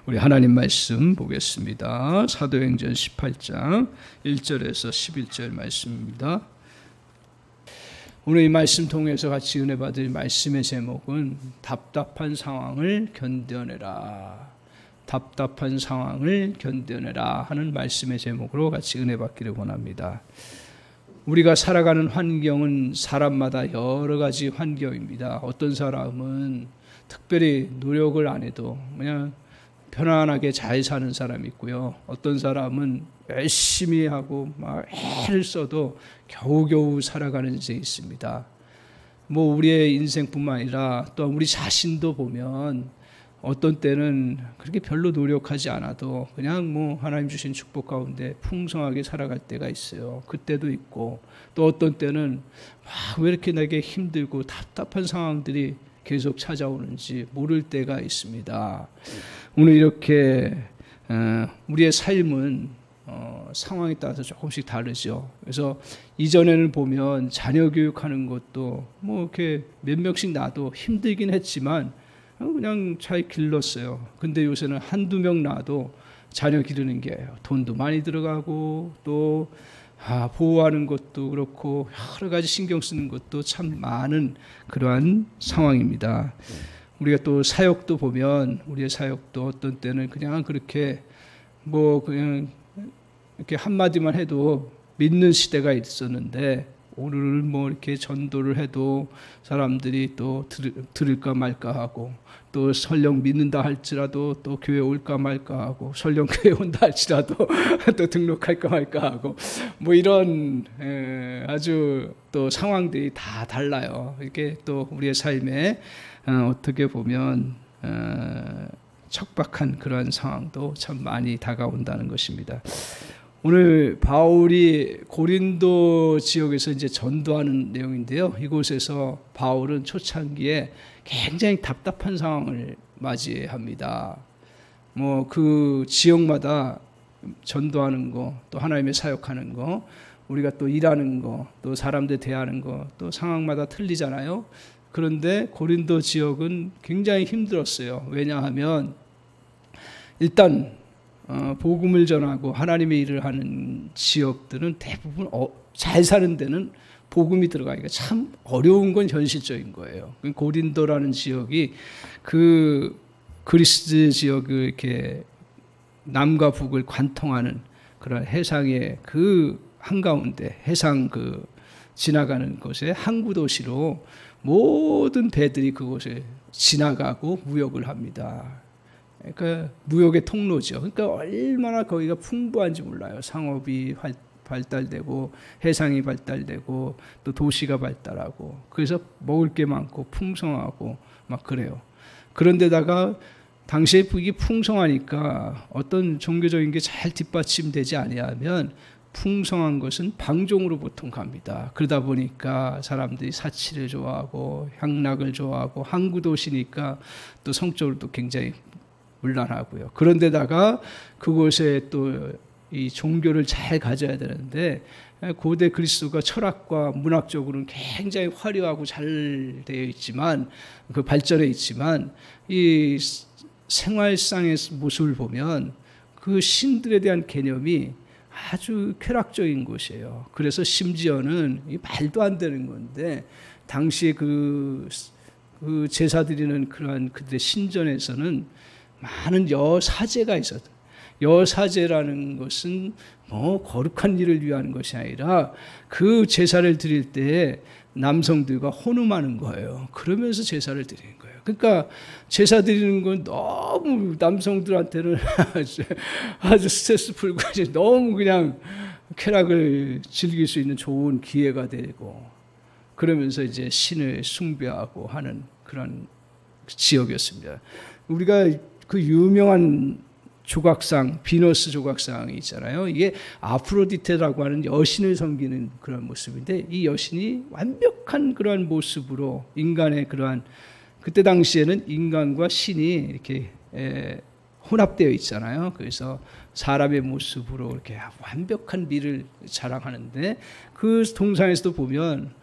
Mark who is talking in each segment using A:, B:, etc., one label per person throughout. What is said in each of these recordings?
A: 우리 하나님 말씀 보겠습니다. 사도행전 18장 1절에서 11절 말씀입니다. 오늘 이 말씀 통해서 같이 은혜 받을 말씀의 제목은 답답한 상황을 견뎌내라. 답답한 상황을 견뎌내라 하는 말씀의 제목으로 같이 은혜 받기를 원합니다. 우리가 살아가는 환경은 사람마다 여러 가지 환경입니다. 어떤 사람은 특별히 노력을 안 해도 그냥 편안하게 잘 사는 사람이 있고요. 어떤 사람은 열심히 하고 막 애를 써도 겨우겨우 살아가는 데 있습니다. 뭐 우리의 인생뿐만 아니라 또 우리 자신도 보면 어떤 때는 그렇게 별로 노력하지 않아도 그냥 뭐 하나님 주신 축복 가운데 풍성하게 살아갈 때가 있어요. 그때도 있고 또 어떤 때는 왜 이렇게 내게 힘들고 답답한 상황들이 계속 찾아오는지 모를 때가 있습니다. 오늘 이렇게 우리의 삶은 상황에 따라서 조금씩 다르죠. 그래서 이전에는 보면 자녀 교육하는 것도 뭐 이렇게 몇 명씩 낳아도 힘들긴 했지만 그냥 잘 길렀어요. 근데 요새는 한두 명 낳아도 자녀 기르는 게 돈도 많이 들어가고 또 보호하는 것도 그렇고 여러 가지 신경 쓰는 것도 참 많은 그러한 상황입니다. 우리가 또 사역도 보면 우리의 사역도 어떤 때는 그냥 그렇게 뭐 그냥 이렇게 한마디만 해도 믿는 시대가 있었는데 오늘 뭐 이렇게 전도를 해도 사람들이 또 들을까 말까 하고 또 설령 믿는다 할지라도 또 교회 올까 말까 하고 설령 교회 온다 할지라도 또 등록할까 말까 하고 뭐 이런 아주 또 상황들이 다 달라요. 이렇게 또 우리의 삶에 어떻게 보면 척박한 그러한 상황도 참 많이 다가온다는 것입니다. 오늘 바울이 고린도 지역에서 이제 전도하는 내용인데요. 이곳에서 바울은 초창기에 굉장히 답답한 상황을 맞이합니다. 뭐 그 지역마다 전도하는 거, 또 하나님의 사역하는 거, 우리가 또 일하는 거, 또 사람들 대하는 거, 또 상황마다 틀리잖아요. 그런데 고린도 지역은 굉장히 힘들었어요. 왜냐하면 일단 복음을 전하고 하나님의 일을 하는 지역들은 대부분 잘 사는 데는 복음이 들어가기가 참 어려운 건 현실적인 거예요. 고린도라는 지역이 그 그리스 지역을 이렇게 남과 북을 관통하는 그런 해상의 그 한가운데 해상 그 지나가는 곳에 항구 도시로 모든 배들이 그곳에 지나가고 무역을 합니다. 그러니까 무역의 통로죠. 그러니까 얼마나 거기가 풍부한지 몰라요. 상업이 발달되고 해상이 발달되고 또 도시가 발달하고 그래서 먹을 게 많고 풍성하고 막 그래요. 그런데다가 당시에 북이 풍성하니까 어떤 종교적인 게 잘 뒷받침되지 아니하면 풍성한 것은 방종으로 보통 갑니다. 그러다 보니까 사람들이 사치를 좋아하고 향락을 좋아하고 항구 도시니까 또 성적으로도 굉장히 문란하고요. 그런데다가 그곳에 또 이 종교를 잘 가져야 되는데 고대 그리스도가 철학과 문학적으로는 굉장히 화려하고 잘 되어 있지만 그 발전해 있지만 이 생활상의 모습을 보면 그 신들에 대한 개념이 아주 쾌락적인 곳이에요. 그래서 심지어는 말도 안 되는 건데 당시에 그 제사 드리는 그러한 그들의 신전에서는 많은 여사제가 있었다. 여사제라는 것은 뭐 거룩한 일을 위한 것이 아니라 그 제사를 드릴 때 남성들과 혼음하는 거예요. 그러면서 제사를 드리는 거예요. 그러니까 제사 드리는 건 너무 남성들한테는 아주 스트레스 풀고 너무 그냥 쾌락을 즐길 수 있는 좋은 기회가 되고 그러면서 이제 신을 숭배하고 하는 그런 지역이었습니다. 우리가 그 유명한 조각상, 비너스 조각상이 있잖아요. 이게 아프로디테라고 하는 여신을 섬기는 그런 모습인데 이 여신이 완벽한 그러한 모습으로 인간의 그러한 그때 당시에는 인간과 신이 이렇게 혼합되어 있잖아요. 그래서 사람의 모습으로 이렇게 완벽한 미를 자랑하는데 그 동상에서도 보면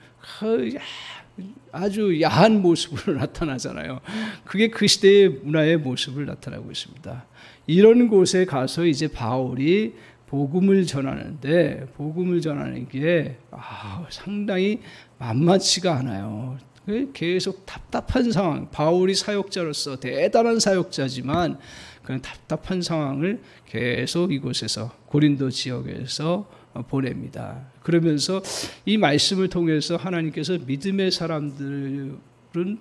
A: 아주 야한 모습으로 나타나잖아요. 그게 그 시대의 문화의 모습을 나타나고 있습니다. 이런 곳에 가서 이제 바울이 복음을 전하는데, 복음을 전하는 게 상당히 만만치가 않아요. 계속 답답한 상황, 바울이 사역자로서 대단한 사역자지만 그런 답답한 상황을 계속 이곳에서, 고린도 지역에서 보냅니다. 그러면서 이 말씀을 통해서 하나님께서 믿음의 사람들은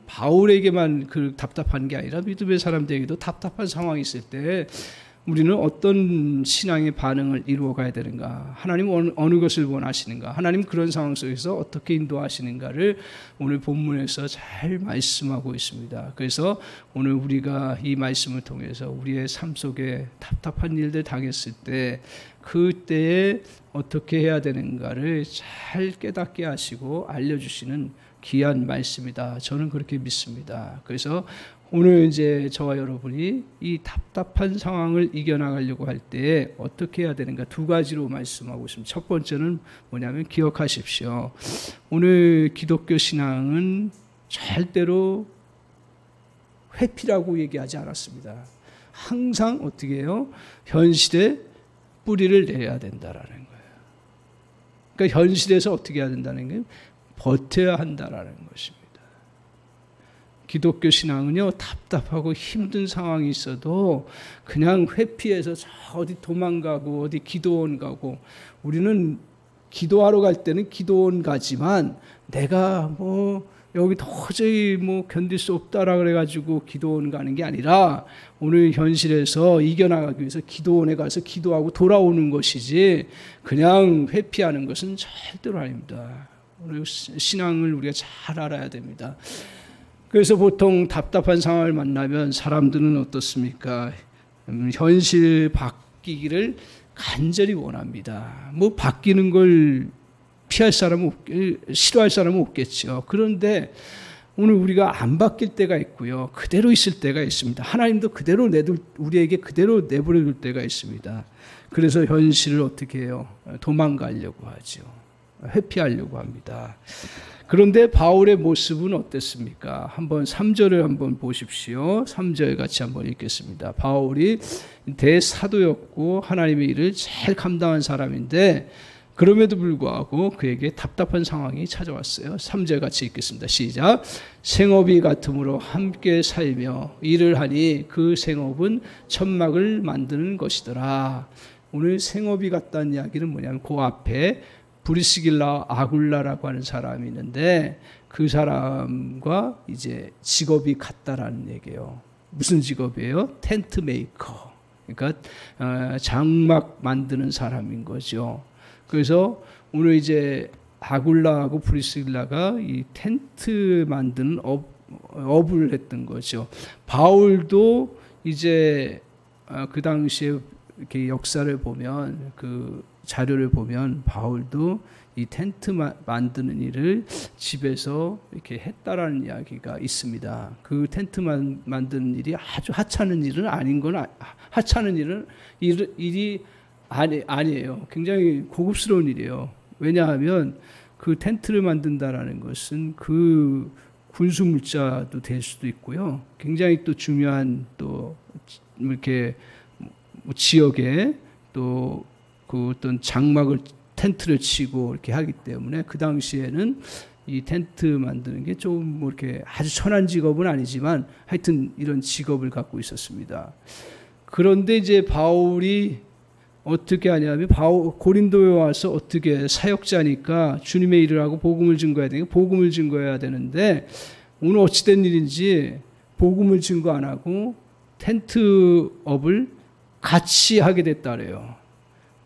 A: 바울에게만 그 답답한 게 아니라 믿음의 사람들에게도 답답한 상황이 있을 때 우리는 어떤 신앙의 반응을 이루어 가야 되는가, 하나님 어느 것을 원하시는가, 하나님 그런 상황 속에서 어떻게 인도하시는가를 오늘 본문에서 잘 말씀하고 있습니다. 그래서 오늘 우리가 이 말씀을 통해서 우리의 삶 속에 답답한 일들 당했을 때 그때에 어떻게 해야 되는가를 잘 깨닫게 하시고 알려주시는 귀한 말씀이다. 저는 그렇게 믿습니다. 그래서 오늘 이제 저와 여러분이 이 답답한 상황을 이겨나가려고 할 때 어떻게 해야 되는가 두 가지로 말씀하고 있습니다. 첫 번째는 뭐냐면 기억하십시오. 오늘 기독교 신앙은 절대로 회피라고 얘기하지 않았습니다. 항상 어떻게 해요? 현실에 뿌리를 내야 된다라는 거예요. 그러니까 현실에서 어떻게 해야 된다는 게 버텨야 한다라는 것입니다. 기독교 신앙은요, 답답하고 힘든 상황이 있어도 그냥 회피해서 어디 도망가고 어디 기도원 가고, 우리는 기도하러 갈 때는 기도원 가지만 내가 여기 도저히 견딜 수 없다라 그래가지고 기도원 가는 게 아니라 오늘 현실에서 이겨나가기 위해서 기도원에 가서 기도하고 돌아오는 것이지 그냥 회피하는 것은 절대로 아닙니다. 오늘 신앙을 우리가 잘 알아야 됩니다. 그래서 보통 답답한 상황을 만나면 사람들은 어떻습니까? 현실 바뀌기를 간절히 원합니다. 바뀌는 걸 피할 사람은 싫어할 사람은 없겠죠. 그런데 오늘 우리가 안 바뀔 때가 있고요, 그대로 있을 때가 있습니다. 하나님도 그대로 우리에게 그대로 내버려 둘 때가 있습니다. 그래서 현실을 어떻게 해요? 도망가려고 하죠. 회피하려고 합니다. 그런데 바울의 모습은 어땠습니까? 한번 3절을 한번 보십시오. 3절 같이 한번 읽겠습니다. 바울이 대사도였고 하나님의 일을 잘 감당한 사람인데 그럼에도 불구하고 그에게 답답한 상황이 찾아왔어요. 3절 같이 읽겠습니다. 시작. 생업이 같음으로 함께 살며 일을 하니 그 생업은 천막을 만드는 것이더라. 오늘 생업이 같다는 이야기는 뭐냐면 그 앞에 브리스길라 아굴라라고 하는 사람이 있는데 그 사람과 이제 직업이 같다라는 얘기예요. 무슨 직업이에요? 텐트 메이커. 그러니까 장막 만드는 사람인 거죠. 그래서 오늘 이제 아굴라하고 브리스길라가 이 텐트 만드는 업을 했던 거죠. 바울도 이제 그 당시에 이렇게 역사를 보면, 그 자료를 보면 바울도 이 텐트 만드는 일을 집에서 이렇게 했다라는 이야기가 있습니다. 그 텐트 만드는 일이 아주 하찮은 일은 아닌 건 하찮은 일이 아니에요. 굉장히 고급스러운 일이에요. 왜냐하면 그 텐트를 만든다라는 것은 그 군수 물자도 될 수도 있고요. 굉장히 또 중요한 또 이렇게 지역에 또 그 어떤 장막을 텐트를 치고 이렇게 하기 때문에 그 당시에는 이 텐트 만드는 게 좀 이렇게 아주 천한 직업은 아니지만 하여튼 이런 직업을 갖고 있었습니다. 그런데 이제 바울이 어떻게 하냐면 고린도에 와서 어떻게 사역자니까 주님의 일을 하고 복음을 증거해야 되니까 복음을 증거해야 되는데 오늘 어찌된 일인지 복음을 증거 안 하고 텐트업을 같이 하게 됐다래요.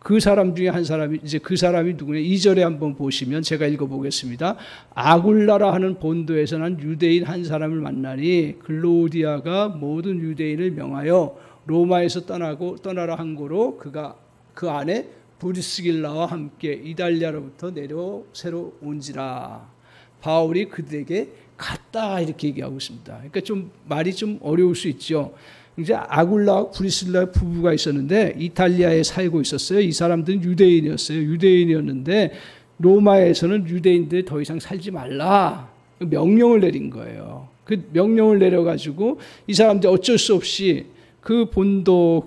A: 그 사람 중에 한 사람이, 이제 그 사람이 누구냐? 2절에 한번 보시면 제가 읽어보겠습니다. 아굴라라 하는 본도에서 난 유대인 한 사람을 만나니 글로디아가 모든 유대인을 명하여 로마에서 떠나라 한 고로 그가 그 안에 브리스길라와 함께 이달리아로부터 새로 온지라. 바울이 그들에게 갔다 이렇게 얘기하고 있습니다. 그러니까 좀 말이 좀 어려울 수 있죠. 이제 아굴라와 브리스길라 부부가 있었는데 이탈리아에 살고 있었어요. 이 사람들은 유대인이었어요. 유대인이었는데 로마에서는 유대인들이 더 이상 살지 말라. 명령을 내린 거예요. 그 명령을 내려가지고 이 사람들이 어쩔 수 없이 그 본도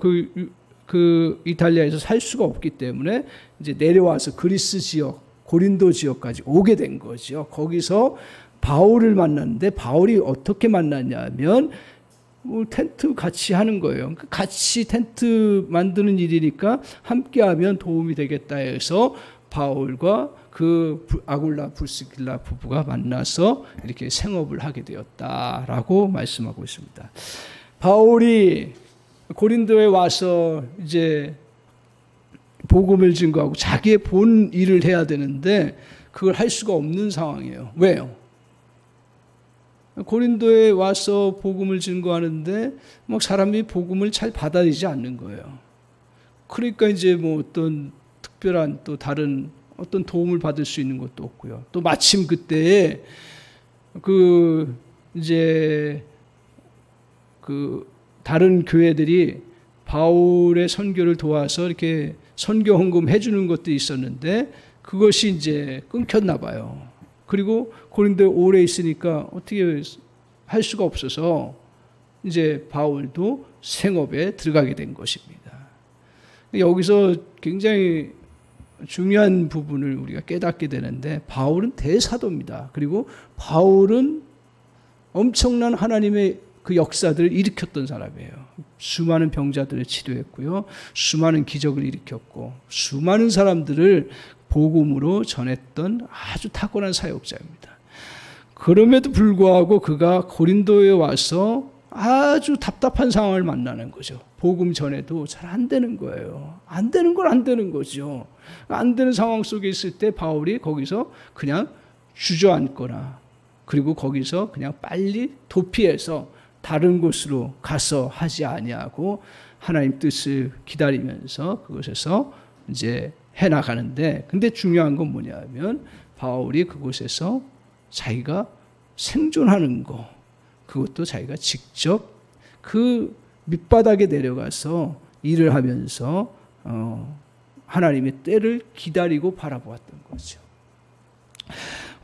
A: 그 이탈리아에서 살 수가 없기 때문에 이제 내려와서 그리스 지역, 고린도 지역까지 오게 된 거죠. 거기서 바울을 만났는데 바울이 어떻게 만났냐면 텐트 같이 하는 거예요. 같이 텐트 만드는 일이니까 함께하면 도움이 되겠다 해서 바울과 그 아굴라 브리스길라 부부가 만나서 이렇게 생업을 하게 되었다라고 말씀하고 있습니다. 바울이 고린도에 와서 이제 복음을 증거하고 자기의 본 일을 해야 되는데 그걸 할 수가 없는 상황이에요. 왜요? 고린도에 와서 복음을 증거하는데 막 사람이 복음을 잘 받아들이지 않는 거예요. 그러니까 이제 뭐 어떤 특별한 또 다른 어떤 도움을 받을 수 있는 것도 없고요. 또 마침 그때에 그 이제 그 다른 교회들이 바울의 선교를 도와서 이렇게 선교 헌금 해주는 것도 있었는데 그것이 이제 끊겼나 봐요. 그리고 고린도에 오래 있으니까 어떻게 할 수가 없어서 이제 바울도 생업에 들어가게 된 것입니다. 여기서 굉장히 중요한 부분을 우리가 깨닫게 되는데 바울은 대사도입니다. 그리고 바울은 엄청난 하나님의 그 역사들을 일으켰던 사람이에요. 수많은 병자들을 치료했고요. 수많은 기적을 일으켰고 수많은 사람들을 복음으로 전했던 아주 탁월한 사역자입니다. 그럼에도 불구하고 그가 고린도에 와서 아주 답답한 상황을 만나는 거죠. 복음 전에도 잘 안 되는 거예요. 안 되는 건 안 되는 거죠. 안 되는 상황 속에 있을 때 바울이 거기서 그냥 주저앉거나 그리고 거기서 그냥 빨리 도피해서 다른 곳으로 가서 하지 아니하고 하나님 뜻을 기다리면서 그곳에서 이제 해나가는데 근데 중요한 건 뭐냐면 바울이 그곳에서 자기가 생존하는 거 그것도 자기가 직접 그 밑바닥에 내려가서 일을 하면서 하나님의 때를 기다리고 바라보았던 거죠.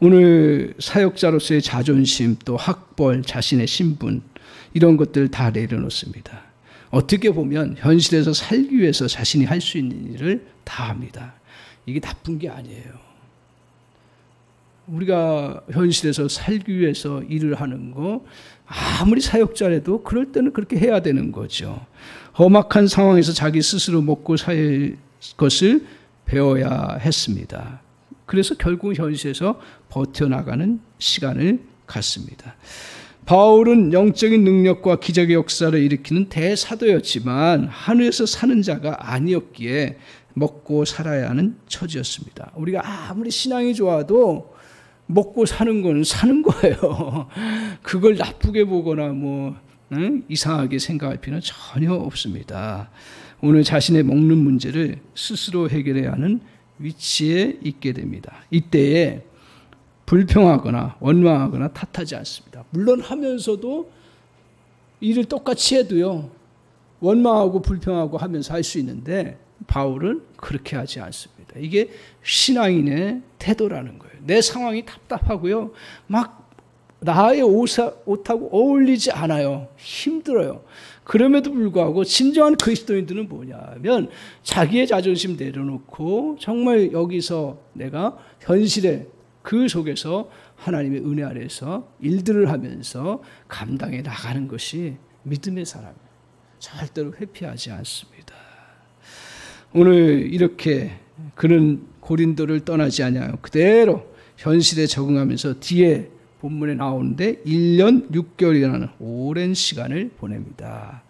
A: 오늘 사역자로서의 자존심 또 학벌 자신의 신분 이런 것들 다 내려놓습니다. 어떻게 보면 현실에서 살기 위해서 자신이 할 수 있는 일을 다 합니다. 이게 나쁜 게 아니에요. 우리가 현실에서 살기 위해서 일을 하는 거 아무리 사역자라도 그럴 때는 그렇게 해야 되는 거죠. 험악한 상황에서 자기 스스로 먹고 살 것을 배워야 했습니다. 그래서 결국 현실에서 버텨나가는 시간을 갖습니다. 바울은 영적인 능력과 기적의 역사를 일으키는 대사도였지만 하늘에서 사는 자가 아니었기에 먹고 살아야 하는 처지였습니다. 우리가 아무리 신앙이 좋아도 먹고 사는 건 사는 거예요. 그걸 나쁘게 보거나 이상하게 생각할 필요는 전혀 없습니다. 오늘 자신의 먹는 문제를 스스로 해결해야 하는 위치에 있게 됩니다. 이때에 불평하거나 원망하거나 탓하지 않습니다. 물론 하면서도 일을 똑같이 해도요. 원망하고 불평하고 하면서 할 수 있는데 바울은 그렇게 하지 않습니다. 이게 신앙인의 태도라는 거예요. 내 상황이 답답하고요. 막 나의 옷하고 어울리지 않아요. 힘들어요. 그럼에도 불구하고 진정한 그리스도인들은 뭐냐면 자기의 자존심 내려놓고 정말 여기서 내가 현실에 그 속에서 하나님의 은혜 아래에서 일들을 하면서 감당해 나가는 것이 믿음의 사람이에요. 절대로 회피하지 않습니다. 오늘 이렇게 그는 고린도를 떠나지 않아요. 그대로 현실에 적응하면서 뒤에 본문에 나오는데 1년 6개월이라는 오랜 시간을 보냅니다.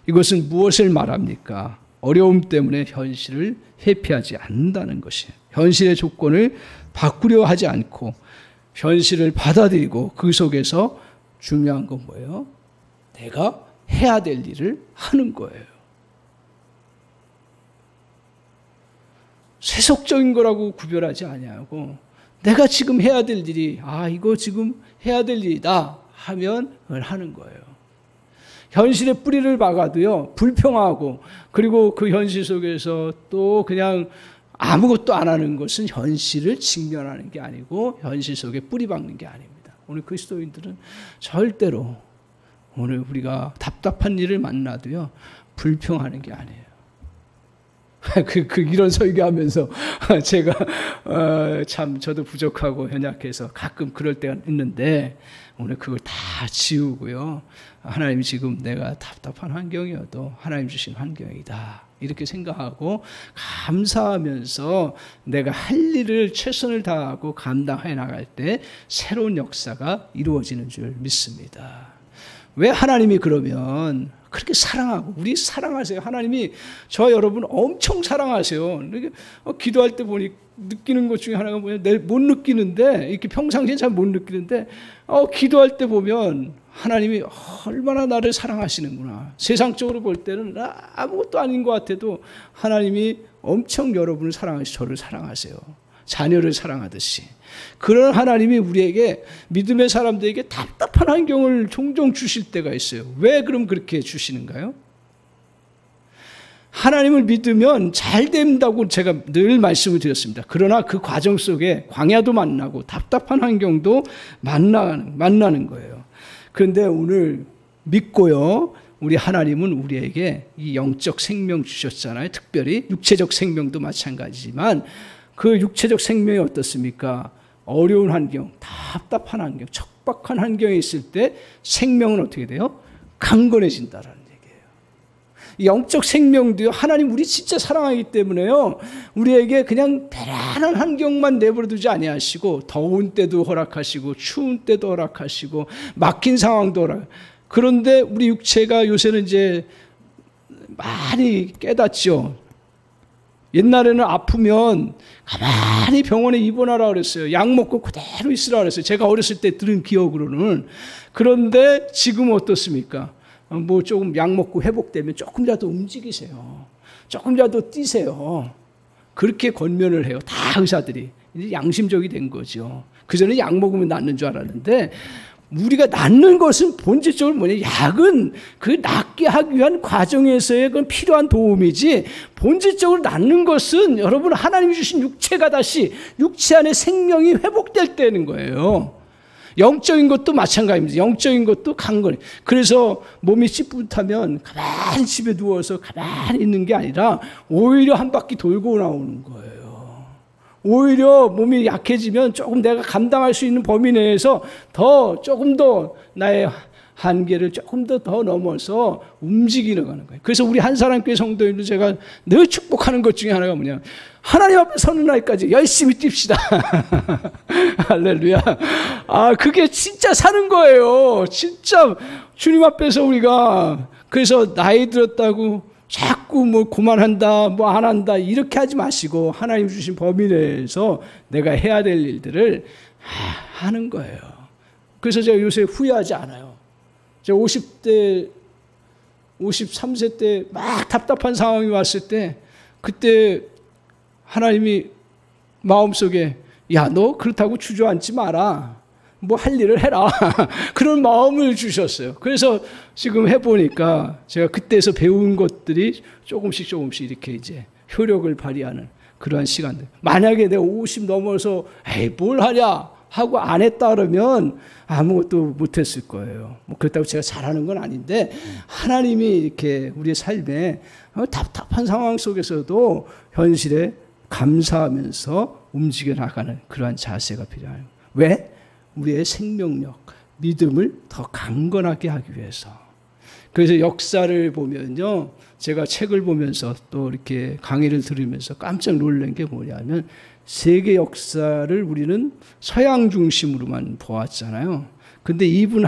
A: 이것은 무엇을 말합니까? 어려움 때문에 현실을 회피하지 않는다는 것이에요. 현실의 조건을 바꾸려 하지 않고 현실을 받아들이고 그 속에서 중요한 건 뭐예요? 내가 해야 될 일을 하는 거예요. 세속적인 거라고 구별하지 아니하고 내가 지금 해야 될 일이 이거 지금 해야 될 일이다 하면 그걸 하는 거예요. 현실의 뿌리를 박아도요 불평하고 그리고 그 현실 속에서 또 그냥 아무것도 안 하는 것은 현실을 직면하는 게 아니고 현실 속에 뿌리 박는 게 아닙니다. 오늘 그리스도인들은 절대로 오늘 우리가 답답한 일을 만나도요, 불평하는 게 아니에요. 이런 설교하면서 제가 참 저도 부족하고 연약해서 가끔 그럴 때가 있는데 오늘 그걸 다 지우고요. 하나님 지금 내가 답답한 환경이어도 하나님 주신 환경이다. 이렇게 생각하고 감사하면서 내가 할 일을 최선을 다하고 감당해 나갈 때 새로운 역사가 이루어지는 줄 믿습니다. 왜 하나님이 그러면 그렇게 사랑하고 우리 사랑하세요. 하나님이 저와 여러분 엄청 사랑하세요. 기도할 때 보니 느끼는 것 중에 하나가 뭐냐, 내가 못 느끼는데 이렇게 평상시에 잘 못 느끼는데 기도할 때 보면 하나님이 얼마나 나를 사랑하시는구나. 세상적으로 볼 때는 아무것도 아닌 것 같아도 하나님이 엄청 여러분을 사랑하시, 저를 사랑하세요. 자녀를 사랑하듯이. 그런 하나님이 우리에게, 믿음의 사람들에게 답답한 환경을 종종 주실 때가 있어요. 왜 그럼 그렇게 주시는가요? 하나님을 믿으면 잘 된다고 제가 늘 말씀을 드렸습니다. 그러나 그 과정 속에 광야도 만나고 답답한 환경도 만나는 거예요. 그런데 오늘 믿고요, 우리 하나님은 우리에게 이 영적 생명 주셨잖아요. 특별히 육체적 생명도 마찬가지지만 그 육체적 생명이 어떻습니까? 어려운 환경, 답답한 환경, 척박한 환경에 있을 때 생명은 어떻게 돼요? 강건해진다라는 얘기예요. 영적 생명도요, 하나님 우리 진짜 사랑하기 때문에요, 우리에게 그냥 편안한 환경만 내버려 두지 아니하시고 더운 때도 허락하시고 추운 때도 허락하시고 막힌 상황도 그런데 우리 육체가 요새는 이제 많이 깨닫죠. 옛날에는 아프면 가만히 병원에 입원하라 그랬어요. 약 먹고 그대로 있으라 그랬어요. 제가 어렸을 때 들은 기억으로는. 그런데 지금 어떻습니까? 뭐 조금 약 먹고 회복되면 조금이라도 움직이세요. 조금이라도 뛰세요. 그렇게 권면을 해요. 다 의사들이. 이제 양심적이 된 거죠. 그전에 약 먹으면 낫는 줄 알았는데 우리가 낫는 것은 본질적으로 뭐냐, 약은 그 낫게 하기 위한 과정에서의 그 필요한 도움이지, 본질적으로 낫는 것은 여러분 하나님이 주신 육체가 다시 육체 안에 생명이 회복될 때는 거예요. 영적인 것도 마찬가지입니다. 영적인 것도 강건해. 그래서 몸이 찌뿌듯하면 가만히 집에 누워서 가만히 있는 게 아니라 오히려 한 바퀴 돌고 나오는 거예요. 오히려 몸이 약해지면 조금 내가 감당할 수 있는 범위 내에서 조금 더 나의 한계를 조금 더 넘어서 움직이는 거예요. 그래서 우리 한사람교회 성도님들 제가 늘 축복하는 것 중에 하나가 뭐냐, 하나님 앞에 서는 날까지 열심히 뜁시다. 할렐루야. 그게 진짜 사는 거예요. 진짜 주님 앞에서 우리가, 그래서 나이 들었다고 자꾸 뭐 그만한다, 뭐 안 한다, 이렇게 하지 마시고 하나님 주신 범위 내에서 내가 해야 될 일들을 하는 거예요. 그래서 제가 요새 후회하지 않아요. 제가 50대, 53세 때 막 답답한 상황이 왔을 때, 그때 하나님이 마음속에, 야, 너 그렇다고 주저앉지 마라. 뭐 할 일을 해라. 그런 마음을 주셨어요. 그래서 지금 해보니까 제가 그때서 배운 것들이 조금씩 이렇게 이제 효력을 발휘하는 그러한 시간들. 만약에 내가 50 넘어서 뭘 하냐 하고 안 했다 그러면 아무것도 못했을 거예요. 뭐 그렇다고 제가 잘하는 건 아닌데, 하나님이 이렇게 우리의 삶에 답답한 상황 속에서도 현실에 감사하면서 움직여 나가는 그러한 자세가 필요해요. 왜? 우리의 생명력, 믿음을 더 강건하게 하기 위해서. 그래서 역사를 보면요, 제가 책을 보면서 또 이렇게 강의를 들으면서 깜짝 놀란 게 뭐냐면, 세계 역사를 우리는 서양 중심으로만 보았잖아요. 근데 이분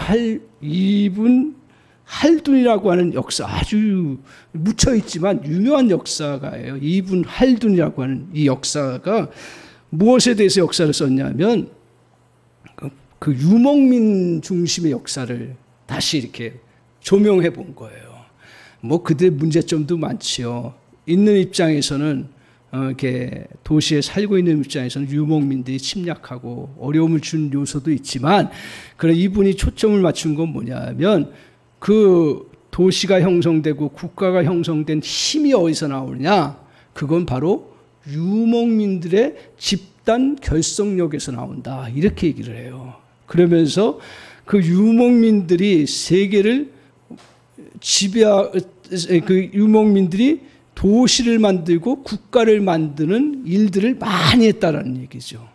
A: 할둔이라고 하는 역사, 아주 묻혀있지만 유명한 역사가예요. 이분 할둔이라고 하는 이 역사가 무엇에 대해서 역사를 썼냐면, 그 유목민 중심의 역사를 다시 이렇게 조명해 본 거예요. 뭐 그들의 문제점도 많지요. 있는 입장에서는 이렇게 도시에 살고 있는 입장에서는 유목민들이 침략하고 어려움을 준 요소도 있지만, 그런 이분이 초점을 맞춘 건 뭐냐면, 그 도시가 형성되고 국가가 형성된 힘이 어디서 나오느냐? 그건 바로 유목민들의 집단 결속력에서 나온다. 이렇게 얘기를 해요. 그러면서 그 유목민들이 세계를 그 유목민들이 도시를 만들고 국가를 만드는 일들을 많이 했다라는 얘기죠.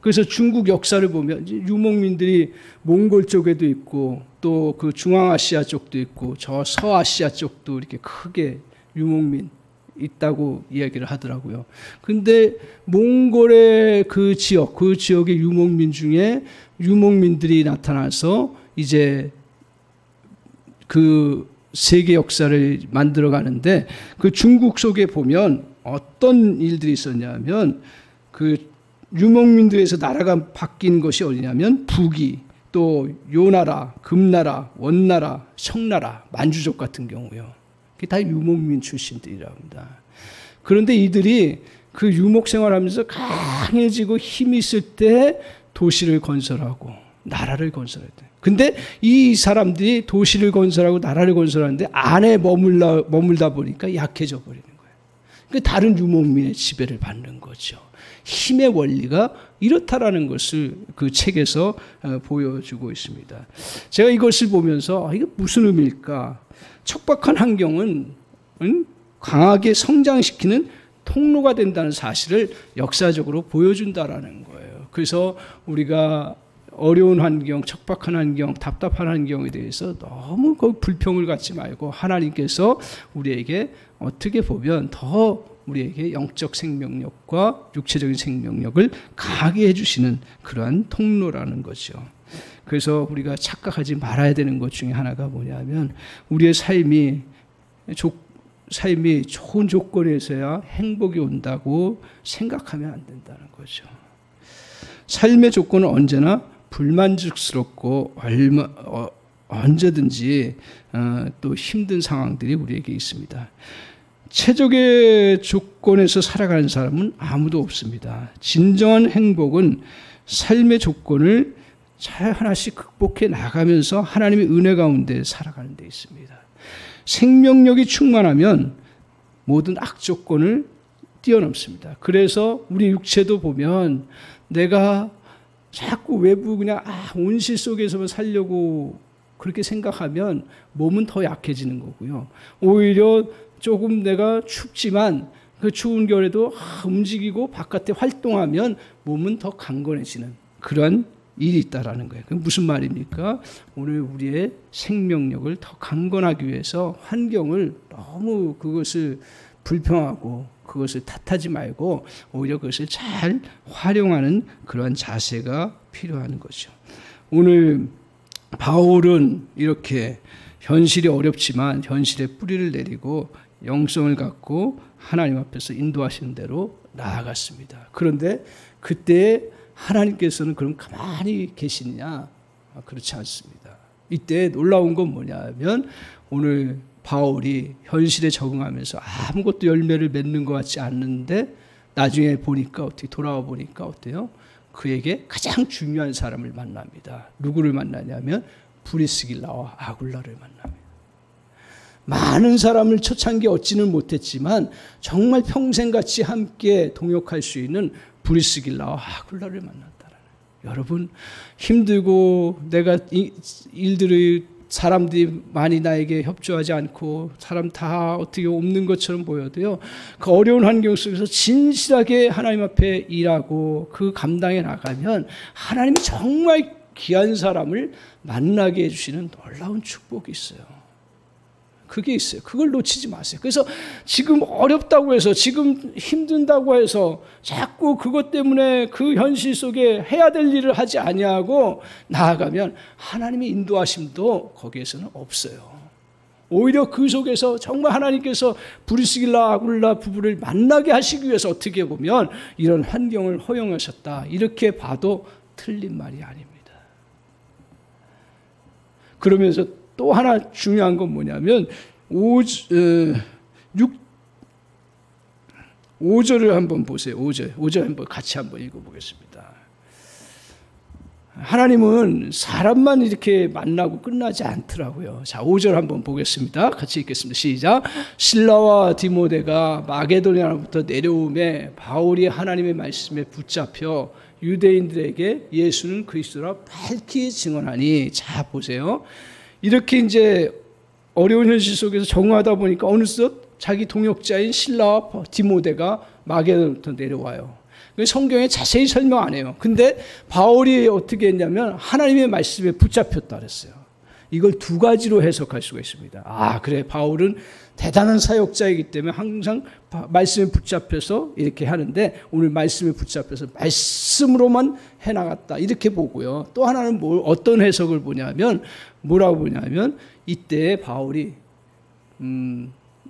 A: 그래서 중국 역사를 보면 유목민들이 몽골 쪽에도 있고 또 그 중앙아시아 쪽도 있고 저 서아시아 쪽도 이렇게 크게 유목민 있다고 이야기를 하더라고요. 근데 몽골의 그 지역의 유목민 중에 유목민들이 나타나서 이제 그 세계 역사를 만들어 가는데 그 중국 속에 보면 어떤 일들이 있었냐면 그 유목민들에서 나라가 바뀐 것이 어디냐면 북이 또 요나라, 금나라, 원나라, 청나라, 만주족 같은 경우요. 그게 다 유목민 출신들이라고 합니다. 그런데 이들이 그 유목 생활하면서 강해지고 힘이 있을 때 도시를 건설하고 나라를 건설해야 돼. 근데 이 사람들이 도시를 건설하고 나라를 건설하는데 안에 머물다 보니까 약해져 버리는 거예요. 그러니까 다른 유목민의 지배를 받는 거죠. 힘의 원리가 이렇다라는 것을 그 책에서 보여주고 있습니다. 제가 이것을 보면서 이게 무슨 의미일까? 척박한 환경은 강하게 성장시키는 통로가 된다는 사실을 역사적으로 보여준다라는 거예요. 그래서 우리가 어려운 환경, 척박한 환경, 답답한 환경에 대해서 너무 불평을 갖지 말고 하나님께서 우리에게 어떻게 보면 더 우리에게 영적 생명력과 육체적인 생명력을 강하게 해주시는 그러한 통로라는 거죠. 그래서 우리가 착각하지 말아야 되는 것 중에 하나가 뭐냐면 우리의 삶이 좋은 조건에서야 행복이 온다고 생각하면 안 된다는 거죠. 삶의 조건은 언제나 불만족스럽고 언제든지 또 힘든 상황들이 우리에게 있습니다. 최적의 조건에서 살아가는 사람은 아무도 없습니다. 진정한 행복은 삶의 조건을 잘 하나씩 극복해 나가면서 하나님의 은혜 가운데 살아가는 데 있습니다. 생명력이 충만하면 모든 악조건을 뛰어넘습니다. 그래서 우리 육체도 보면 내가 자꾸 외부 그냥 온실 속에서만 살려고 그렇게 생각하면 몸은 더 약해지는 거고요. 오히려 조금 내가 춥지만 그 추운 겨울에도 움직이고 바깥에 활동하면 몸은 더 강건해지는 그런 일이 있다라는 거예요. 그게 무슨 말입니까? 오늘 우리의 생명력을 더 강건하기 위해서 환경을 너무 그것을 불평하고 그것을 탓하지 말고 오히려 그것을 잘 활용하는 그러한 자세가 필요한 거죠. 오늘 바울은 이렇게 현실이 어렵지만 현실에 뿌리를 내리고 영성을 갖고 하나님 앞에서 인도하시는 대로 나아갔습니다. 그런데 그때 하나님께서는 그럼 가만히 계시느냐? 그렇지 않습니다. 이때 놀라운 건 뭐냐면 오늘 바울이 현실에 적응하면서 아무것도 열매를 맺는 것 같지 않는데 나중에 보니까 어떻게 돌아와 보니까 어때요? 그에게 가장 중요한 사람을 만납니다. 누구를 만나냐면 브리스길라와 아굴라를 만납니다. 많은 사람을 초창기에 얻지는 못했지만 정말 평생같이 함께 동역할 수 있는 브리스길라와 아굴라를 만났다라는 거예요. 여러분 힘들고 내가 사람들이 많이 나에게 협조하지 않고 사람 다 어떻게 없는 것처럼 보여도요. 그 어려운 환경 속에서 진실하게 하나님 앞에 일하고 그 감당해 나가면 하나님이 정말 귀한 사람을 만나게 해주시는 놀라운 축복이 있어요. 그게 있어요. 그걸 놓치지 마세요. 그래서 지금 어렵다고 해서 지금 힘든다고 해서 자꾸 그것 때문에 그 현실 속에 해야 될 일을 하지 아니하고 나아가면 하나님의 인도하심도 거기에서는 없어요. 오히려 그 속에서 정말 하나님께서 브리스길라 아굴라 부부를 만나게 하시기 위해서 어떻게 보면 이런 환경을 허용하셨다. 이렇게 봐도 틀린 말이 아닙니다. 그러면서 또 하나 중요한 건 뭐냐면 5절을 한번 보세요. 5절 한번 같이 한번 읽어보겠습니다. 하나님은 사람만 이렇게 만나고 끝나지 않더라고요. 자, 5절 한번 보겠습니다. 같이 읽겠습니다. 시작. 실라와 디모데가 마게도냐로부터 내려오매 바울이 하나님의 말씀에 붙잡혀 유대인들에게 예수는 그리스도라 밝히 증언하니. 자, 보세요. 이렇게 이제 어려운 현실 속에서 정화하다 보니까 어느덧 자기 동역자인 실라와 디모데가 마게도로부터 내려와요. 성경에 자세히 설명 안 해요. 근데 바울이 어떻게 했냐면 하나님의 말씀에 붙잡혔다 그랬어요. 이걸 두 가지로 해석할 수가 있습니다. 아, 그래, 바울은 대단한 사역자이기 때문에 항상 말씀에 붙잡혀서 이렇게 하는데 오늘 말씀에 붙잡혀서 말씀으로만 해나갔다 이렇게 보고요. 또 하나는 어떤 해석을 보냐면 뭐라고 보냐면 이때 바울이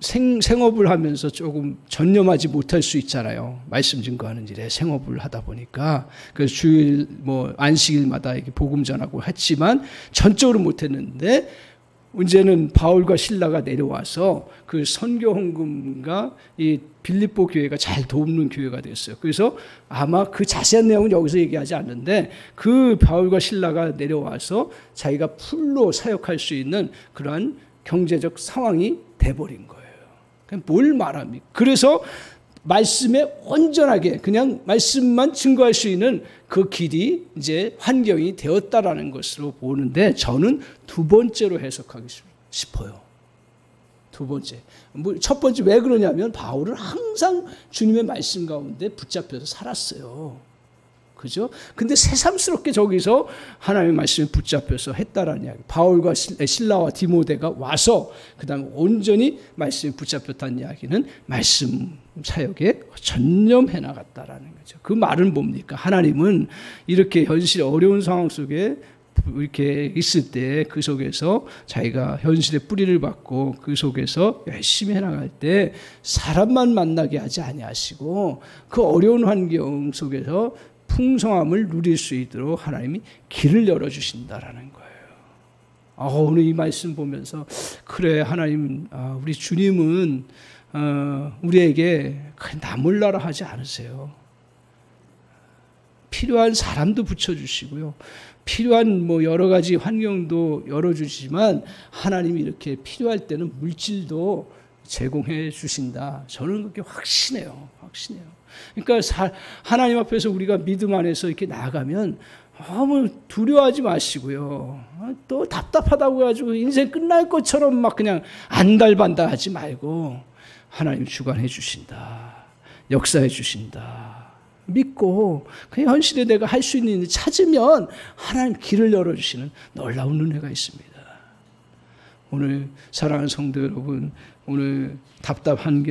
A: 생업을 하면서 조금 전념하지 못할 수 있잖아요. 말씀 증거하는 일에 생업을 하다 보니까. 그래서 주일 안식일마다 이렇게 복음 전하고 했지만 전적으로 못했는데 이제는 바울과 실라가 내려와서 그 선교 헌금과 이 빌립보 교회가 잘 돕는 교회가 됐어요. 그래서 아마 그 자세한 내용은 여기서 얘기하지 않는데 그 바울과 실라가 내려와서 자기가 풀로 사역할 수 있는 그러한 경제적 상황이 돼버린 거예요. 뭘 말합니까? 그래서 말씀에 온전하게 그냥 말씀만 증거할 수 있는 그 길이 이제 환경이 되었다라는 것으로 보는데 저는 두 번째로 해석하고 싶어요. 두 번째. 첫 번째 왜 그러냐면 바울은 항상 주님의 말씀 가운데 붙잡혀서 살았어요. 그죠? 근데 새삼스럽게 저기서 하나님의 말씀에 붙잡혀서 했다라는 이야기. 바울과 실라와 디모데가 와서 그 다음에 온전히 말씀에 붙잡혔다는 이야기는 말씀 사역에 전념해 나갔다라는 거죠. 그 말은 뭡니까? 하나님은 이렇게 현실 어려운 상황 속에 이렇게 있을 때 그 속에서 자기가 현실의 뿌리를 받고 그 속에서 열심히 해나갈 때 사람만 만나게 하지 아니하시고 그 어려운 환경 속에서 풍성함을 누릴 수 있도록 하나님이 길을 열어주신다라는 거예요. 오늘 이 말씀 보면서 그래 하나님, 우리 주님은 우리에게 나 몰라라 하지 않으세요. 필요한 사람도 붙여주시고요. 필요한 여러 가지 환경도 열어주시지만 하나님이 이렇게 필요할 때는 물질도 제공해 주신다. 저는 그렇게 확신해요. 그러니까 하나님 앞에서 우리가 믿음 안에서 이렇게 나아가면 두려워하지 마시고요. 또 답답하다고 해가지고 인생 끝날 것처럼 막 그냥 안달반달 하지 말고 하나님 주관해 주신다. 역사해 주신다. 믿고 그냥 현실에 내가 할 수 있는 일 찾으면 하나님 길을 열어주시는 놀라운 은혜가 있습니다. 오늘 사랑하는 성도 여러분, 오늘 답답한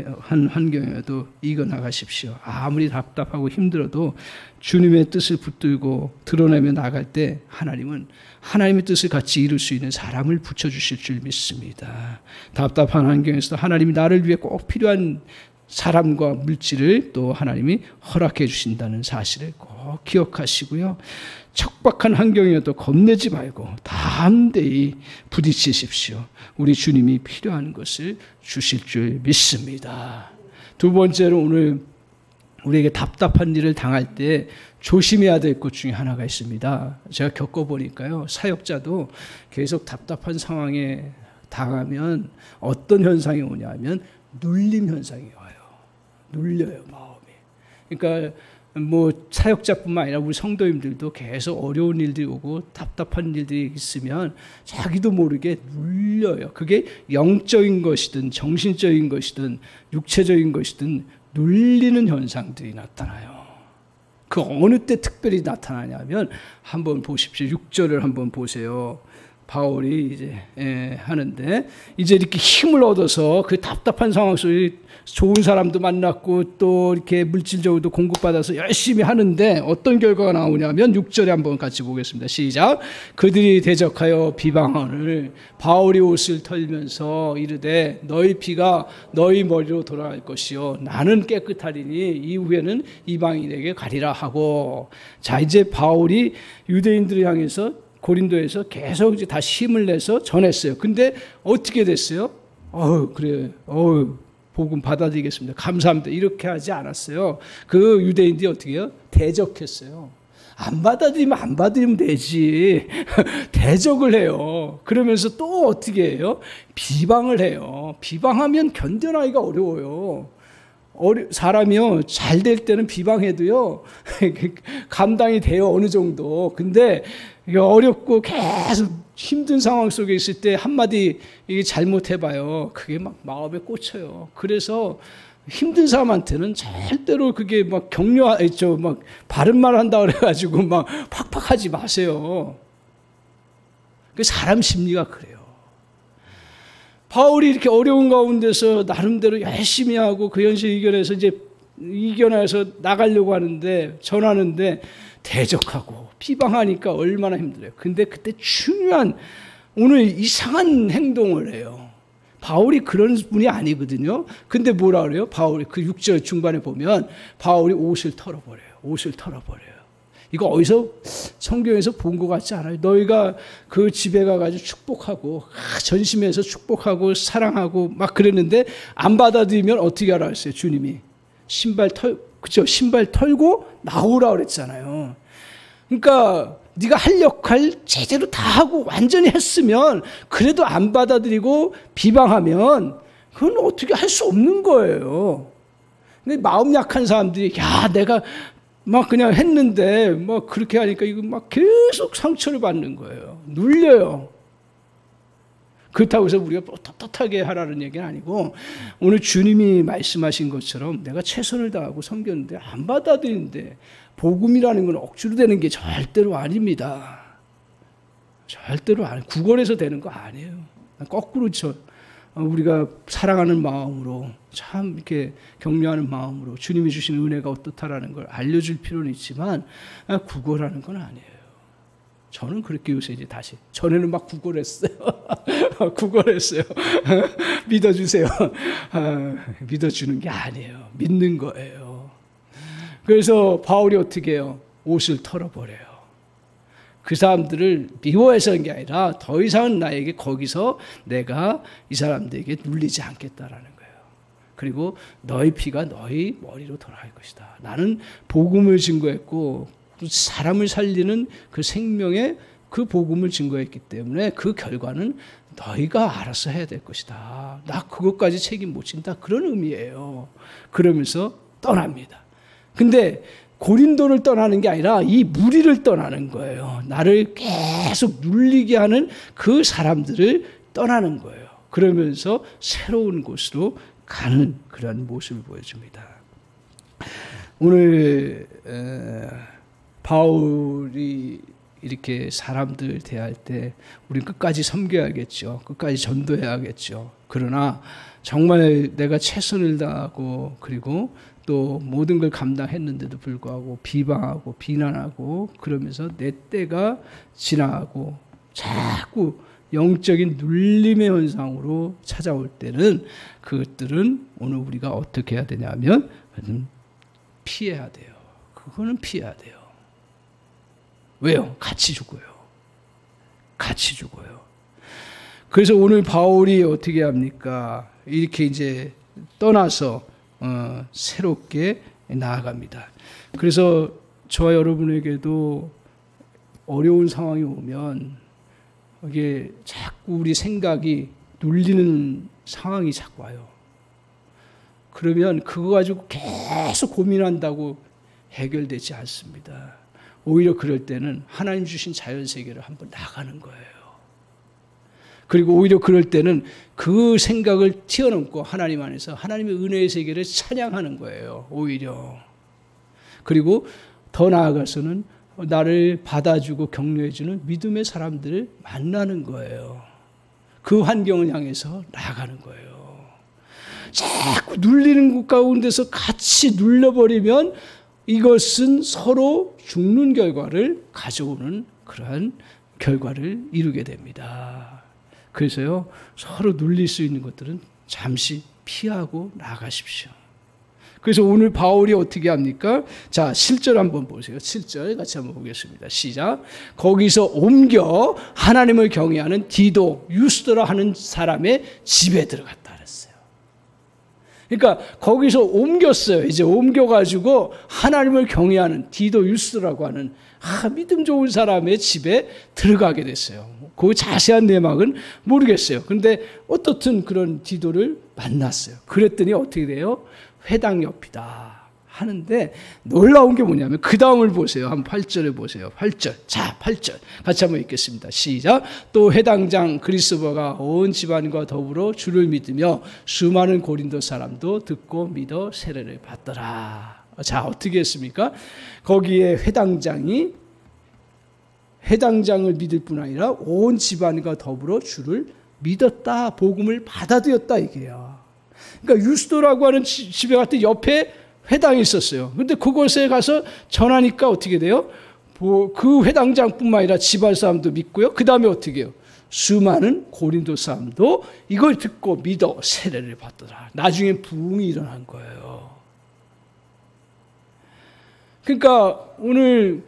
A: 환경에도 이겨나가십시오. 아무리 답답하고 힘들어도 주님의 뜻을 붙들고 드러내며 나갈 때 하나님은 하나님의 뜻을 같이 이룰 수 있는 사람을 붙여주실 줄 믿습니다. 답답한 환경에서도 하나님이 나를 위해 꼭 필요한 사람과 물질을 또 하나님이 허락해 주신다는 사실을 꼭 기억하시고요. 척박한 환경이어도 겁내지 말고 담대히 부딪히십시오. 우리 주님이 필요한 것을 주실 줄 믿습니다. 두 번째로 오늘 우리에게 답답한 일을 당할 때 조심해야 될 것 중에 하나가 있습니다. 제가 겪어보니까요. 사역자도 계속 답답한 상황에 당하면 어떤 현상이 오냐면 눌림 현상이 와요. 눌려요, 마음이. 그러니까 사역자뿐만 아니라 우리 성도님들도 계속 어려운 일들이 오고 답답한 일들이 있으면 자기도 모르게 눌려요. 그게 영적인 것이든 정신적인 것이든 육체적인 것이든 눌리는 현상들이 나타나요. 그 어느 때 특별히 나타나냐면 한번 보십시오. 6절을 한번 보세요. 바울이 이제 하는데 이제 이렇게 힘을 얻어서 그 답답한 상황 속에 좋은 사람도 만났고 또 이렇게 물질적으로도 공급받아서 열심히 하는데 어떤 결과가 나오냐면 6절에 한번 같이 보겠습니다. 시작. 그들이 대적하여 비방하늘 바울이 옷을 털면서 이르되 너희 피가 너희 머리로 돌아갈 것이요 나는 깨끗하리니 이후에는 이방인에게 가리라 하고. 자, 이제 바울이 유대인들을 향해서 고린도에서 계속 이제 다시 힘을 내서 전했어요. 근데 어떻게 됐어요? 그래. 복음 받아들이겠습니다. 감사합니다. 이렇게 하지 않았어요. 그 유대인들이 어떻게 해요? 대적했어요. 안 받아들이면 되지. 대적을 해요. 그러면서 또 어떻게 해요? 비방을 해요. 비방하면 견뎌나기가 어려워요. 사람이요, 잘 될 때는 비방해도요, 감당이 돼요, 어느 정도. 근데 어렵고 계속 힘든 상황 속에 있을 때 한마디 이게 잘못해봐요. 그게 막 마음에 꽂혀요. 그래서 힘든 사람한테는 절대로 그게 막 막 바른 말 한다 그래가지고 막 팍팍 하지 마세요. 그 사람 심리가 그래요. 바울이 이렇게 어려운 가운데서 나름대로 열심히 하고 그 현실 이겨내서 이제 이겨내서 나가려고 하는데, 전하는데 대적하고 비방하니까 얼마나 힘들어요. 근데 그때 중요한, 오늘 이상한 행동을 해요. 바울이 그런 분이 아니거든요. 근데 뭐라 그래요? 바울이 그 6절 중반에 보면 바울이 옷을 털어버려요. 옷을 털어버려요. 이거 어디서 성경에서 본 것 같지 않아요? 너희가 그 집에 가가지고 축복하고 전심해서 축복하고 사랑하고 막 그랬는데 안 받아들이면 어떻게 하라 했어요? 주님이 신발 털고 나오라 그랬잖아요. 그러니까 네가 할 역할 제대로 다 하고 완전히 했으면, 그래도 안 받아들이고 비방하면 그건 어떻게 할 수 없는 거예요. 근데 마음 약한 사람들이 내가 막 그냥 했는데 막 그렇게 하니까 이거 막 계속 상처를 받는 거예요. 눌려요. 그렇다고 해서 우리가 떳떳하게 하라는 얘기는 아니고, 오늘 주님이 말씀하신 것처럼 내가 최선을 다하고 섬겼는데 안 받아들이는데, 복음이라는 건 억지로 되는 게 절대로 아닙니다. 절대로 아니에요. 구걸해서 되는 거 아니에요. 거꾸로 우리가 사랑하는 마음으로, 참 이렇게 격려하는 마음으로 주님이 주시는 은혜가 어떻다라는 걸 알려줄 필요는 있지만 구걸하는 건 아니에요. 저는 그렇게 요새 이제 다시, 전에는 막 구걸했어요. 구걸했어요. 믿어주세요. 믿어주는 게 아니에요. 믿는 거예요. 그래서 바울이 어떻게 해요? 옷을 털어버려요. 그 사람들을 미워해서 한 게 아니라 더 이상은 나에게 거기서 내가 이 사람들에게 눌리지 않겠다라는 거예요. 그리고 너희 피가 너희 머리로 돌아갈 것이다. 나는 복음을 증거했고 사람을 살리는 그 생명의 그 복음을 증거했기 때문에 그 결과는 너희가 알아서 해야 될 것이다. 나 그것까지 책임 못 진다. 그런 의미예요. 그러면서 떠납니다. 근데 고린도를 떠나는 게 아니라 이 무리를 떠나는 거예요. 나를 계속 눌리게 하는 그 사람들을 떠나는 거예요. 그러면서 새로운 곳으로 가는 그런 모습을 보여줍니다. 오늘 바울이 이렇게 사람들 대할 때 우리는 끝까지 섬겨야겠죠. 끝까지 전도해야겠죠. 그러나 정말 내가 최선을 다하고 그리고 또 모든 걸 감당했는데도 불구하고 비방하고 비난하고 그러면서 내 때가 지나가고 자꾸 영적인 눌림의 현상으로 찾아올 때는 그것들은 오늘 우리가 어떻게 해야 되냐면 피해야 돼요. 그거는 피해야 돼요. 왜요? 같이 죽어요. 같이 죽어요. 그래서 오늘 바울이 어떻게 합니까? 이렇게 이제 떠나서 새롭게 나아갑니다. 그래서 저와 여러분에게도 어려운 상황이 오면 이게 자꾸 우리 생각이 눌리는 상황이 자꾸 와요. 그러면 그거 가지고 계속 고민한다고 해결되지 않습니다. 오히려 그럴 때는 하나님 주신 자연세계를 한번 나가는 거예요. 그리고 오히려 그럴 때는 그 생각을 뛰어넘고 하나님 안에서 하나님의 은혜의 세계를 찬양하는 거예요. 오히려. 그리고 더 나아가서는 나를 받아주고 격려해주는 믿음의 사람들을 만나는 거예요. 그 환경을 향해서 나아가는 거예요. 자꾸 눌리는 것 가운데서 같이 눌려버리면 이것은 서로 죽는 결과를 가져오는 그러한 결과를 이루게 됩니다. 그래서요, 서로 눌릴 수 있는 것들은 잠시 피하고 나가십시오. 그래서 오늘 바울이 어떻게 합니까? 자, 7절 한번 보세요. 7절 같이 한번 보겠습니다. 시작. 거기서 옮겨 하나님을 경외하는 디도, 유스도라 하는 사람의 집에 들어갔다 그랬어요. 그러니까 거기서 옮겼어요. 이제 옮겨가지고 하나님을 경외하는 디도, 유스도라고 하는 믿음 좋은 사람의 집에 들어가게 됐어요. 그 자세한 내막은 모르겠어요. 그런데 어떻든 그런 디도를 만났어요. 그랬더니 어떻게 돼요? 회당 옆이다 하는데 놀라운 게 뭐냐면 그 다음을 보세요. 한 8절에 보세요. 8절. 자, 8절. 같이 한번 읽겠습니다. 시작. 또 회당장 그리스도가 온 집안과 더불어 주를 믿으며 수많은 고린도 사람도 듣고 믿어 세례를 받더라. 자, 어떻게 했습니까? 거기에 회당장을 믿을 뿐 아니라 온 집안과 더불어 주를 믿었다. 복음을 받아들였다 이게요. 그러니까 유스도라고 하는 집에 갔더니 옆에 회당이 있었어요. 근데 그곳에 가서 전하니까 어떻게 돼요? 그 회당장뿐만 아니라 집안 사람도 믿고요. 그 다음에 어떻게 해요? 수많은 고린도 사람도 이걸 듣고 믿어 세례를 받더라. 나중에 부흥이 일어난 거예요. 그러니까 오늘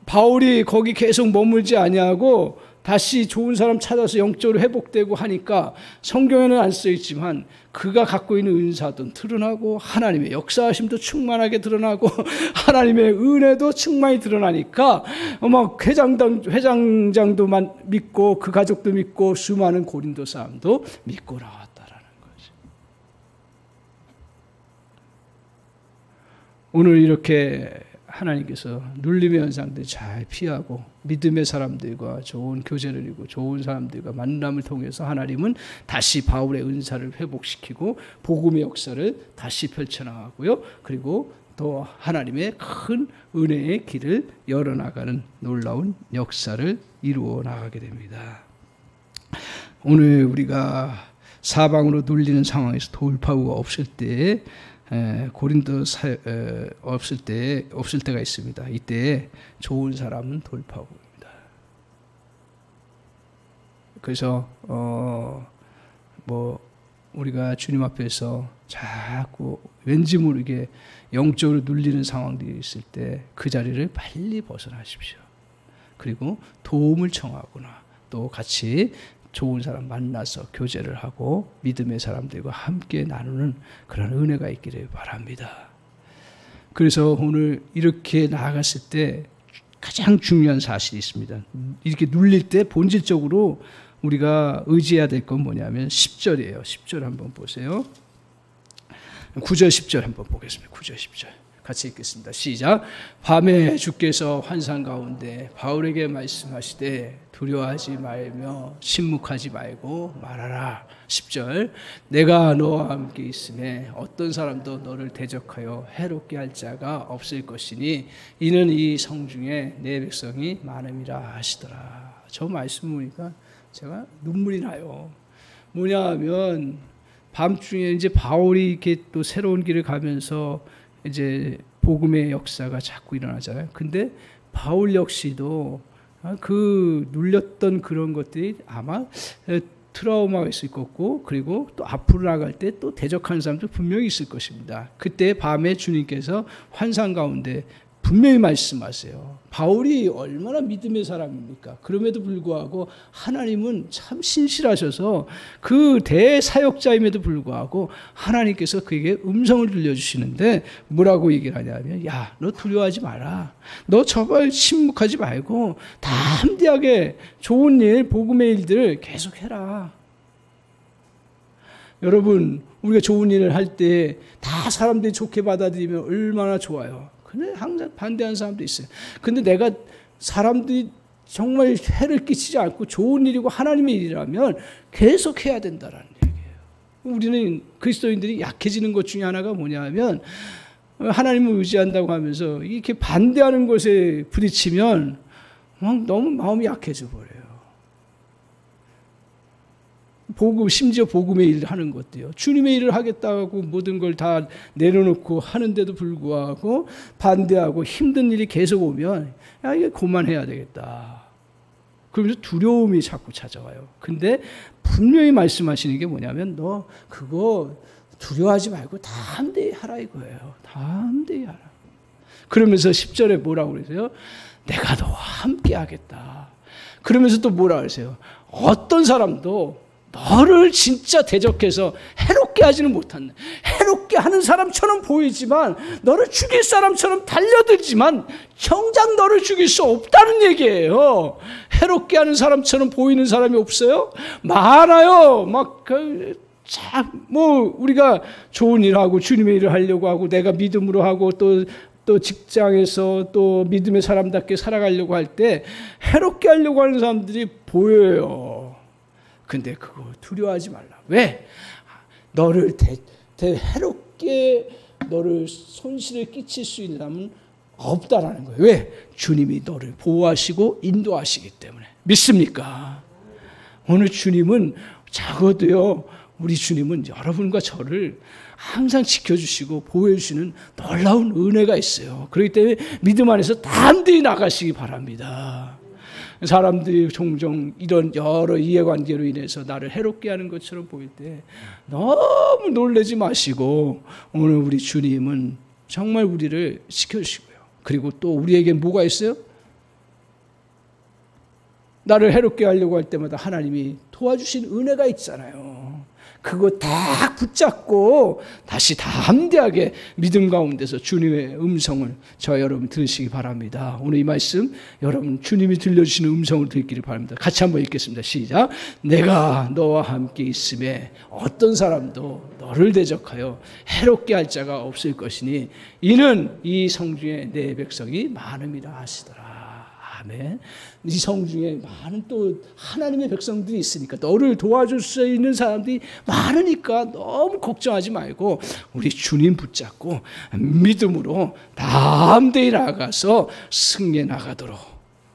A: 바울이 거기 계속 머물지 아니하고 다시 좋은 사람 찾아서 영적으로 회복되고 하니까 성경에는 안 써있지만 그가 갖고 있는 은사도 드러나고 하나님의 역사하심도 충만하게 드러나고 하나님의 은혜도 충만히 드러나니까 막 회장장도 믿고 그 가족도 믿고 수많은 고린도 사람도 믿고 나왔다라는 거죠. 오늘 이렇게 하나님께서 눌림의 현상들 잘 피하고 믿음의 사람들과 좋은 교제를 이루고 좋은 사람들과 만남을 통해서 하나님은 다시 바울의 은사를 회복시키고 복음의 역사를 다시 펼쳐나가고요. 그리고 또 하나님의 큰 은혜의 길을 열어나가는 놀라운 역사를 이루어 나가게 됩니다. 오늘 우리가 사방으로 눌리는 상황에서 돌파구가 없을 때 고린도 없을 때가 있습니다. 이때 좋은 사람은 돌파구입니다. 그래서 우리가 주님 앞에서 자꾸 왠지 모르게 영적으로 눌리는 상황들이 있을 때 그 자리를 빨리 벗어나십시오. 그리고 도움을 청하거나 또 같이 좋은 사람 만나서 교제를 하고 믿음의 사람들과 함께 나누는 그런 은혜가 있기를 바랍니다. 그래서 오늘 이렇게 나아갔을 때 가장 중요한 사실이 있습니다. 이렇게 눌릴 때 본질적으로 우리가 의지해야 될 건 뭐냐면 10절이에요. 10절 한번 보세요. 9절 10절 한번 보겠습니다. 9절 10절 같이 읽겠습니다. 시작. 밤에 주께서 환상 가운데 바울에게 말씀하시되 두려워하지 말며 침묵하지 말고 말하라. 10절. 내가 너와 함께 있음에 어떤 사람도 너를 대적하여 해롭게 할 자가 없을 것이니 이는 이 성중에 내 백성이 많음이라 하시더라. 저 말씀 보니까 제가 눈물이 나요. 뭐냐 하면 밤중에 이제 바울이 이렇게 또 새로운 길을 가면서 이제 복음의 역사가 자꾸 일어나잖아요. 근데 바울 역시도 그 눌렸던 그런 것들이 아마 트라우마가 있을 거고 그리고 또 앞으로 나갈 때 또 대적하는 사람도 분명히 있을 것입니다. 그때 밤에 주님께서 환상 가운데 분명히 말씀하세요. 바울이 얼마나 믿음의 사람입니까? 그럼에도 불구하고 하나님은 참 신실하셔서 그 대사역자임에도 불구하고 하나님께서 그에게 음성을 들려주시는데 뭐라고 얘기를 하냐면 야, 너 두려워하지 마라. 너 저발 침묵하지 말고 다 함대하게 좋은 일, 복음의 일들을 계속해라. 여러분, 우리가 좋은 일을 할 때 다 사람들이 좋게 받아들이면 얼마나 좋아요. 근데 항상 반대하는 사람도 있어요. 근데 내가 사람들이 정말 해를 끼치지 않고 좋은 일이고 하나님의 일이라면 계속 해야 된다라는 얘기예요. 우리는 그리스도인들이 약해지는 것 중에 하나가 뭐냐 하면 하나님을 의지한다고 하면서 이렇게 반대하는 것에 부딪히면 너무 마음이 약해져 버려요. 심지어 복음의 일을 하는 것도요. 주님의 일을 하겠다고 모든 걸 다 내려놓고 하는데도 불구하고 반대하고 힘든 일이 계속 오면 야, 이게 그만해야 되겠다. 그러면서 두려움이 자꾸 찾아와요. 근데 분명히 말씀하시는 게 뭐냐면 너 그거 두려워하지 말고 다 함대히 하라 이거예요. 다 함대히 하라. 그러면서 10절에 뭐라고 그러세요? 내가 너와 함께 하겠다. 그러면서 또 뭐라고 그러세요? 어떤 사람도 너를 진짜 대적해서 해롭게 하지는 못한다. 해롭게 하는 사람처럼 보이지만 너를 죽일 사람처럼 달려들지만 정작 너를 죽일 수 없다는 얘기예요. 해롭게 하는 사람처럼 보이는 사람이 없어요? 많아요. 막 참, 우리가 좋은 일을 하고 주님의 일을 하려고 하고 내가 믿음으로 하고 또 직장에서 또 믿음의 사람답게 살아가려고 할 때 해롭게 하려고 하는 사람들이 보여요. 근데 그거 두려워하지 말라. 왜? 너를 해롭게 너를 손실을 끼칠 수 있는 사람은 없다라는 거예요. 왜? 주님이 너를 보호하시고 인도하시기 때문에. 믿습니까? 오늘 주님은 적어도요, 우리 주님은 여러분과 저를 항상 지켜주시고 보호해주시는 놀라운 은혜가 있어요. 그렇기 때문에 믿음 안에서 담대히 나가시기 바랍니다. 사람들이 종종 이런 여러 이해관계로 인해서 나를 해롭게 하는 것처럼 보일 때 너무 놀라지 마시고, 오늘 우리 주님은 정말 우리를 지켜주시고요. 그리고 또 우리에게 뭐가 있어요? 나를 해롭게 하려고 할 때마다 하나님이 도와주신 은혜가 있잖아요. 그거 다 붙잡고 다시 담대하게 믿음 가운데서 주님의 음성을 저와 여러분 들으시기 바랍니다. 오늘 이 말씀 여러분 주님이 들려주시는 음성을 듣기를 바랍니다. 같이 한번 읽겠습니다. 시작. 내가 너와 함께 있음에 어떤 사람도 너를 대적하여 해롭게 할 자가 없을 것이니 이는 이 성중에 내 백성이 많음이라 하시더라. 아멘. 이 성중에 많은 또 하나님의 백성들이 있으니까, 너를 도와줄 수 있는 사람들이 많으니까 너무 걱정하지 말고 우리 주님 붙잡고 믿음으로 담대히 나아가서 승리해 나가도록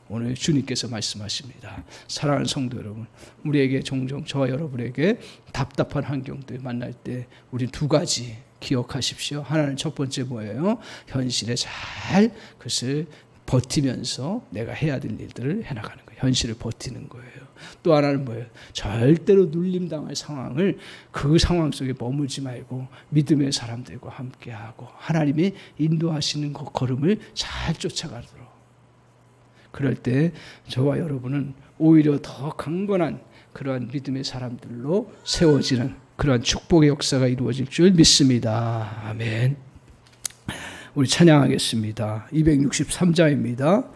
A: 오늘 주님께서 말씀하십니다. 사랑하는 성도 여러분, 우리에게 종종 저와 여러분에게 답답한 환경들 만날 때 우리 두 가지 기억하십시오. 하나는 첫 번째 뭐예요? 현실에 잘 그것을 버티면서 내가 해야 될 일들을 해나가는 거예요. 현실을 버티는 거예요. 또 하나는 뭐예요? 절대로 눌림당할 상황을 그 상황 속에 머물지 말고 믿음의 사람들과 함께하고 하나님이 인도하시는 그 걸음을 잘 쫓아가도록. 그럴 때 저와 여러분은 오히려 더 강건한 그러한 믿음의 사람들로 세워지는 그러한 축복의 역사가 이루어질 줄 믿습니다. 아멘. 우리 찬양하겠습니다. 263장입니다.